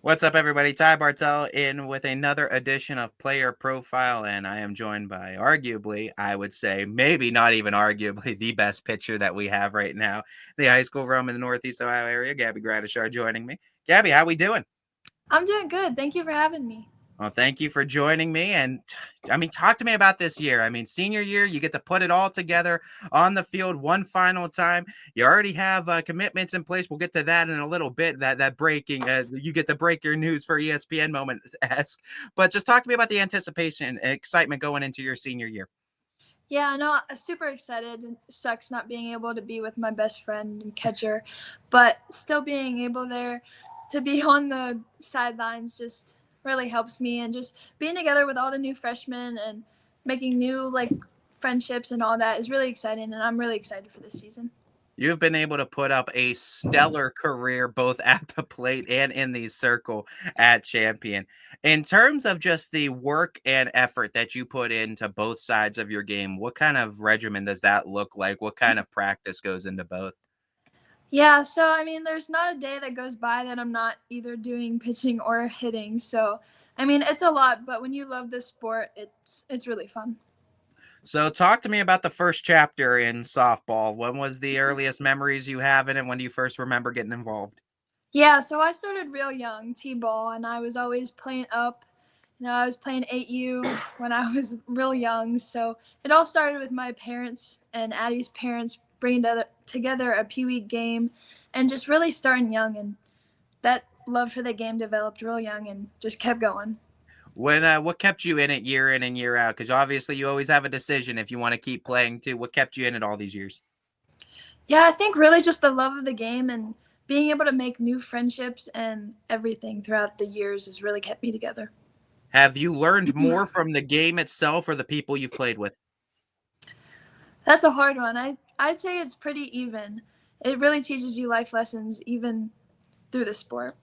What's up, everybody? Ty Bartel in with another edition of Player Profile, and I am joined by arguably, I would say, maybe not even arguably, the best pitcher that we have right now, the high school realm in the Northeast Ohio area. Gabby Gradishar joining me. Gabby, how we doing? I'm doing good. Thank you for having me. Well, thank you for joining me. And I mean, talk to me about this year. I mean, senior year, you get to put it all together on the field one final time. You already have commitments in place. We'll get to that in a little bit. That breaking, you get to break your news for ESPN moment esque. But just talk to me about the anticipation and excitement going into your senior year. Yeah, no, I'm super excited. It sucks not being able to be with my best friend and catcher, but still being able there to be on the sidelines just really helps me. And just being together with all the new freshmen and making new friendships and all that is really exciting. And I'm really excited for this season. You've been able to put up a stellar career both at the plate and in the circle at Champion. In terms of just the work and effort that you put into both sides of your game, what kind of regimen does that look like? What kind of practice goes into both? Yeah, so I mean, there's not a day that goes by that I'm not either doing pitching or hitting. So I mean, it's a lot, but when you love this sport, it's really fun. So, talk to me about the first chapter in softball. When was the earliest memories you have in it? When do you first remember getting involved? Yeah, so I started real young, T-ball, and I was always playing up. I was playing 8U when I was real young. So it all started with my parents and Addie's parents bringing together a Pee Wee game and just really starting young. And that love for the game developed real young and just kept going. When what kept you in it year in and year out? Because obviously you always have a decision if you want to keep playing too. What kept you in it all these years? Yeah, I think really just the love of the game and being able to make new friendships and everything throughout the years has really kept me together. Have you learned more from the game itself or the people you've played with? That's a hard one. I'd say it's pretty even. It really teaches you life lessons even through the sport.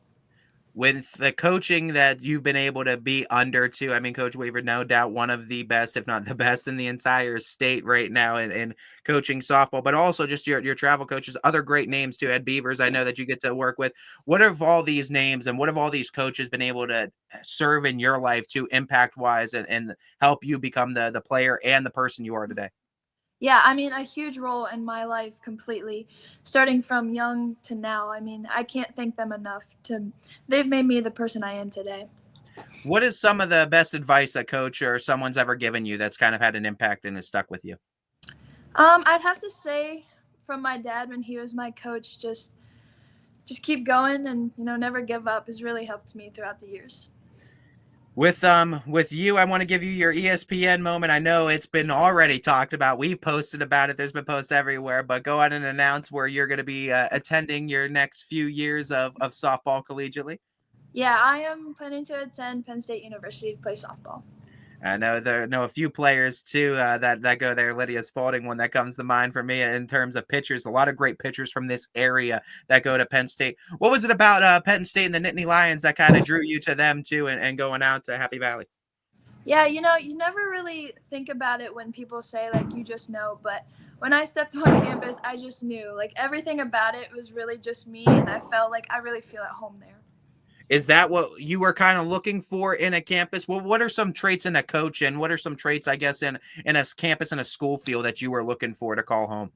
With the coaching that you've been able to be under too, I mean, Coach Weaver, no doubt one of the best, if not the best in the entire state right now in coaching softball, but also just your travel coaches, other great names too. Ed Beavers, I know that you get to work with. What have all these names and what have all these coaches been able to serve in your life to impact wise and help you become the player and the person you are today? Yeah, I mean, a huge role in my life completely, starting from young to now. I mean, I can't thank them enough. They've made me the person I am today. What is some of the best advice a coach or someone's ever given you that's kind of had an impact and has stuck with you? I'd have to say from my dad when he was my coach, just keep going and never give up has really helped me throughout the years. With you, I want to give you your ESPN moment. I know it's been already talked about. We've posted about it. There's been posts everywhere, but go on and announce where you're going to be attending your next few years of softball collegiately. Yeah, I am planning to attend Penn State University to play softball. I know a few players too that go there. Lydia Spalding, one that comes to mind for me in terms of pitchers. A lot of great pitchers from this area that go to Penn State. What was it about Penn State and the Nittany Lions that kind of drew you to them too, and going out to Happy Valley? Yeah, you never really think about it when people say like you just know, but when I stepped on campus, I just knew. Like everything about it was really just me and I felt like I really feel at home there. Is that what you were kind of looking for in a campus? Well, what are some traits in a coach, and what are some traits, I guess, in a campus and a school feel that you were looking for to call home?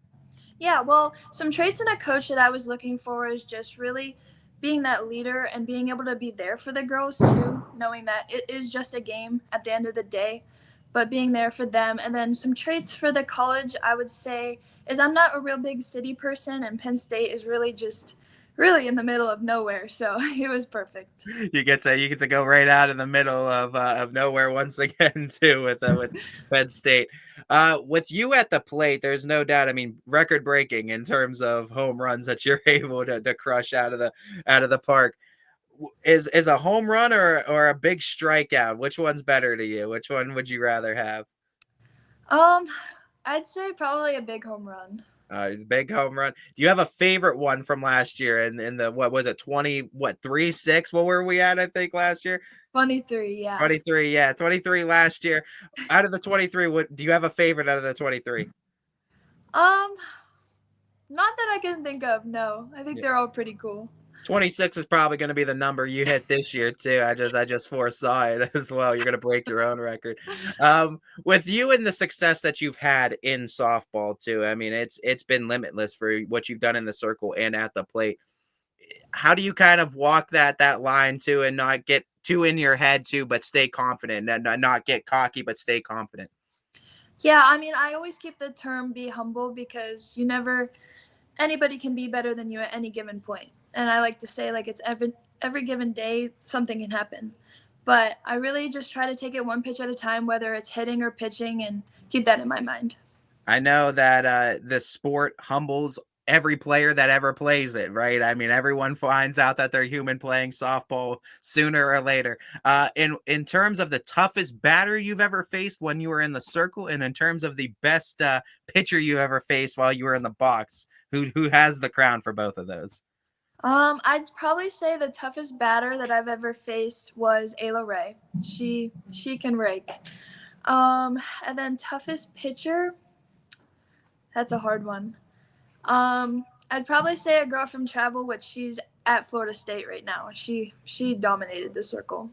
Yeah, well, some traits in a coach that I was looking for is just really being that leader and being able to be there for the girls too, knowing that it is just a game at the end of the day, but being there for them. And then some traits for the college, I would say, is I'm not a real big city person, and Penn State is really just really in the middle of nowhere, so it was perfect. You get to go right out in the middle of nowhere once again too with Penn State. With you at the plate, there's no doubt. I mean, record breaking in terms of home runs that you're able to crush out of the park. Is a home run or a big strikeout? Which one's better to you? Which one would you rather have? Um, I'd say probably a big home run. Big home run. Do you have a favorite one from last year? And in the what was it, 20, what, 3-6? What were we at, I think, last year? 23, yeah. 23, yeah, 23 last year. Out of the 23, what do you have a favorite out of the 23? Um, Not that I can think of. No, I think Yeah. they're all pretty cool. 26 is probably gonna be the number you hit this year too. I just foresaw it as well. You're gonna break your own record. With you and the success that you've had in softball too, I mean, it's been limitless for what you've done in the circle and at the plate. How do you kind of walk that line too and not get too in your head too, but stay confident and not get cocky, but stay confident? Yeah, I mean, I always keep the term be humble because you never anybody can be better than you at any given point. And I like to say like it's every given day something can happen. But I really just try to take it one pitch at a time, whether it's hitting or pitching, and keep that in my mind. I know that the sport humbles every player that ever plays it, right? I mean, everyone finds out that they're human playing softball sooner or later. In terms of the toughest batter you've ever faced when you were in the circle, and in terms of the best pitcher you ever faced while you were in the box, who has the crown for both of those? I'd probably say the toughest batter that I've ever faced was Ayla Ray. She can rake. And then toughest pitcher, that's a hard one. I'd probably say a girl from travel, which she's at Florida State right now. She dominated the circle.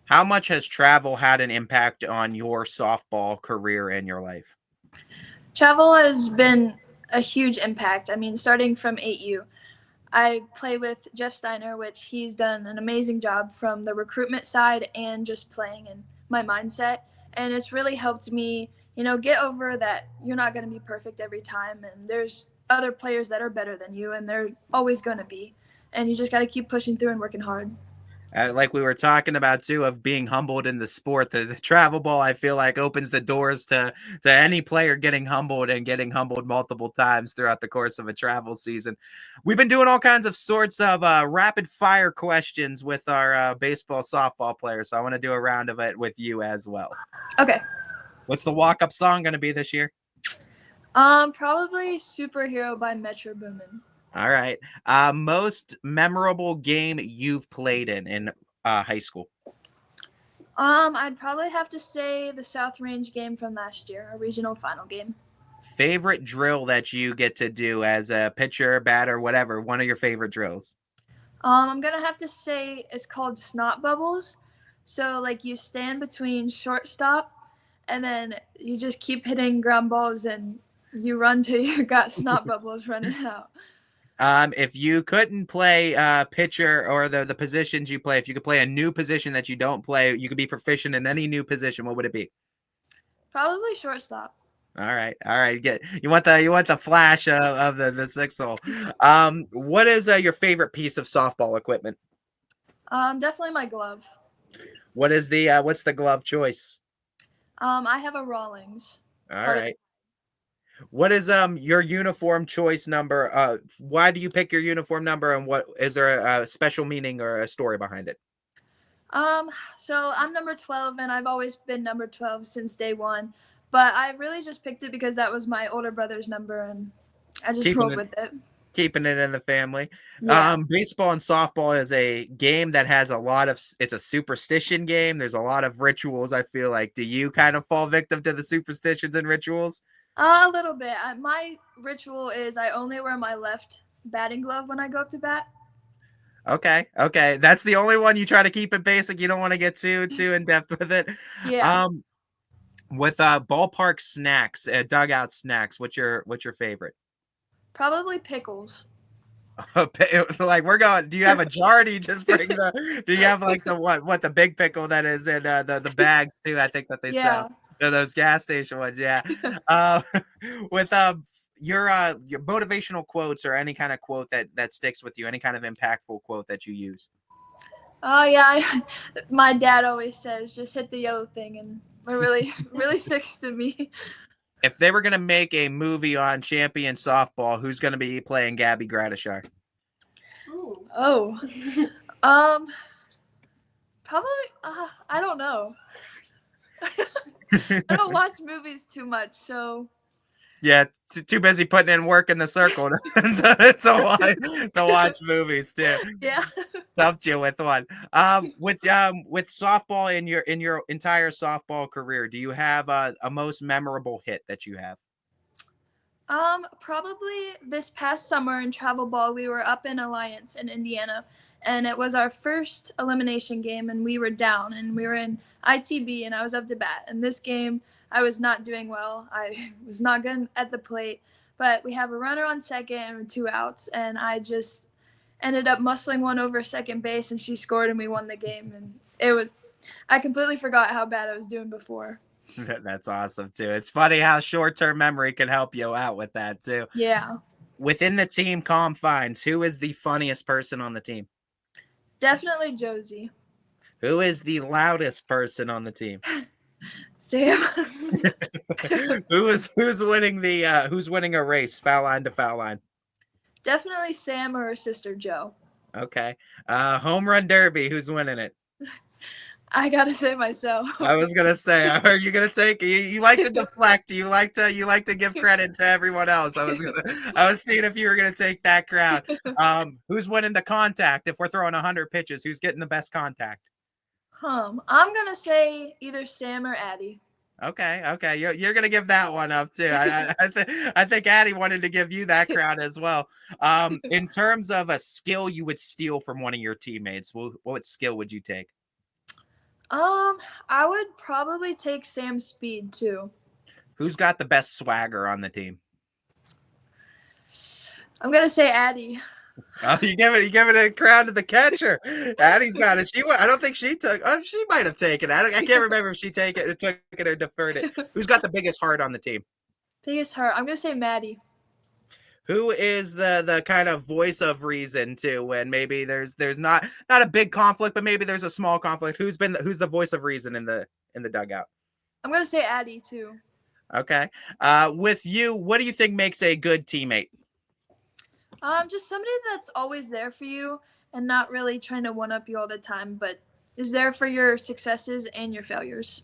How much has travel had an impact on your softball career and your life? Travel has been a huge impact. I mean, starting from 8U, I play with Jeff Steiner, which he's done an amazing job from the recruitment side and just playing and my mindset. And it's really helped me, get over that you're not going to be perfect every time. And there's other players that are better than you, and they're always going to be. And you just got to keep pushing through and working hard. Like we were talking about too, of being humbled in the sport, the travel ball, I feel like opens the doors to any player getting humbled and getting humbled multiple times throughout the course of a travel season. We've been doing all kinds of sorts of rapid fire questions with our baseball softball players, so I want to do a round of it with you as well. Okay. What's the walk up song going to be this year? Probably Superhero by Metro Boomin. All right. Most memorable game you've played in high school? I'd probably have to say the South Range game from last year, a regional final game. Favorite drill that you get to do as a pitcher, batter, whatever, one of your favorite drills? I'm gonna have to say it's called snot bubbles. So like you stand between shortstop, and then you just keep hitting ground balls, and you run till you got snot bubbles running out. If you couldn't play pitcher or the positions you play, if you could play a new position that you don't play, you could be proficient in any new position. What would it be? Probably shortstop. All right. Get you want the flash of the six hole. What is your favorite piece of softball equipment? Definitely my glove. What is the what's the glove choice? I have a Rawlings. All Part of right. What is your uniform choice number? Why do you pick your uniform number, and what is there a special meaning or a story behind it? So I'm number 12, and I've always been number 12 since day one. But I really just picked it because that was my older brother's number, and I just Keeping rolled it with it. keeping it in the family. Yeah. Baseball and softball is a game that has a lot of it's a superstition game. There's a lot of rituals, I feel like. Do you kind of fall victim to the superstitions and rituals? A little bit. My ritual is I only wear my left batting glove when I go up to bat. Okay, okay. That's the only one you try to keep it basic. You don't want to get too in depth with it. Yeah. Um, with ballpark snacks, dugout snacks, what's your favorite? Probably pickles. Like we're going. Do you have a jar? Do you just bring the? Do you have like the what the big pickle that is in the bags too? I think that they sell Yeah. those gas station ones. Yeah. Uh, with your motivational quotes or any kind of quote that sticks with you, any kind of impactful quote that you use. Oh yeah. My dad always says just hit the yellow thing, and it really really sticks to me. If they were gonna make a movie on champion softball, who's gonna be playing Gabby Gradishar? Ooh. Oh. um. Probably. I don't know. I don't watch movies too much, so Yeah, too busy putting in work in the circle to watch movies too. yeah. Stumped you with one. With softball in your entire softball career, do you have a most memorable hit that you have? Probably this past summer in travel ball, we were up in Alliance in Indiana, and it was our first elimination game, and we were down, and we were in ITB, and I was up to bat. And this game, I was not doing well. I was not good at the plate, but we have a runner on second and 2 outs, and I just ended up muscling one over second base, and she scored, and we won the game. And it was, I completely forgot how bad I was doing before. That's awesome too. It's funny how short-term memory can help you out with that too. Yeah, Within the team confines, who is the funniest person on the team? definitely Josie. Who is the loudest person on the team? Sam. Who's winning the who's winning a race, foul line to foul line? Definitely Sam or her sister Joe. Okay. Home run derby, who's winning it? I gotta say myself. I was gonna say, are you gonna take you like to deflect, you like to give credit to everyone else. I was seeing if you were gonna take that crowd. Who's winning the contact if we're throwing 100 pitches? Who's getting the best contact? I'm gonna say either Sam or Addie. Okay. You're gonna give that one up too. I think Addie wanted to give you that crowd as well. In terms of a skill you would steal from one of your teammates, what skill would you take? I would probably take Sam's speed too. Who's got the best swagger on the team? I'm gonna say Addie. Oh, you give it a crown to the catcher. Addie's got it. I don't think she took. Oh, she might have taken it. I can't remember if she took it or deferred it. Who's got the biggest heart on the team? Biggest heart. I'm gonna say Maddie. Who is the kind of voice of reason too when maybe there's not a big conflict, but maybe there's a small conflict? Who's the voice of reason in the dugout? I'm gonna say Addie too. Okay. With you, what do you think makes a good teammate? Just somebody that's always there for you and not really trying to one up you all the time, but is there for your successes and your failures.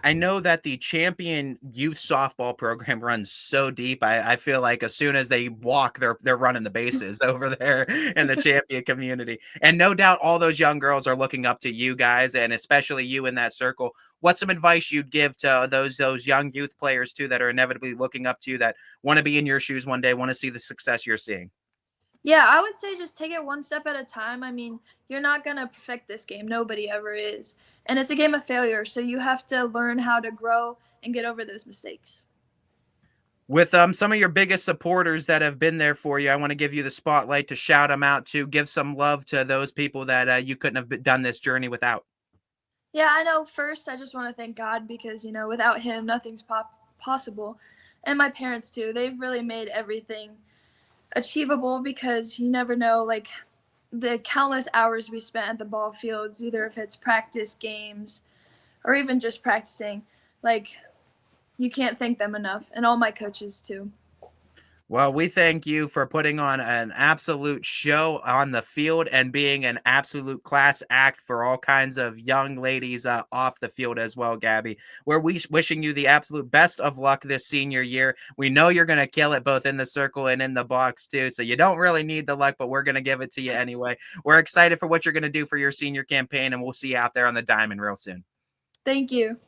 I know that the champion youth softball program runs so deep. I feel like as soon as they walk, they're running the bases over there in the champion community. And no doubt all those young girls are looking up to you guys, and especially you in that circle. What's some advice you'd give to those young youth players too that are inevitably looking up to you, that want to be in your shoes one day, want to see the success you're seeing? Yeah, I would say just take it one step at a time. I mean, you're not going to perfect this game. Nobody ever is. And it's a game of failure, so you have to learn how to grow and get over those mistakes. With some of your biggest supporters that have been there for you, I want to give you the spotlight to shout them out, to give some love to those people that you couldn't have done this journey without. Yeah, I know. First, I just want to thank God because, without Him, nothing's possible. And my parents, too. They've really made everything achievable because you never know, like, the countless hours we spent at the ball fields, either if it's practice, games, or even just practicing. Like, you can't thank them enough. And all my coaches, too. Well, we thank you for putting on an absolute show on the field and being an absolute class act for all kinds of young ladies off the field as well, Gabby. We're wishing you the absolute best of luck this senior year. We know you're going to kill it both in the circle and in the box, too. So you don't really need the luck, but we're going to give it to you anyway. We're excited for what you're going to do for your senior campaign, and we'll see you out there on the diamond real soon. Thank you.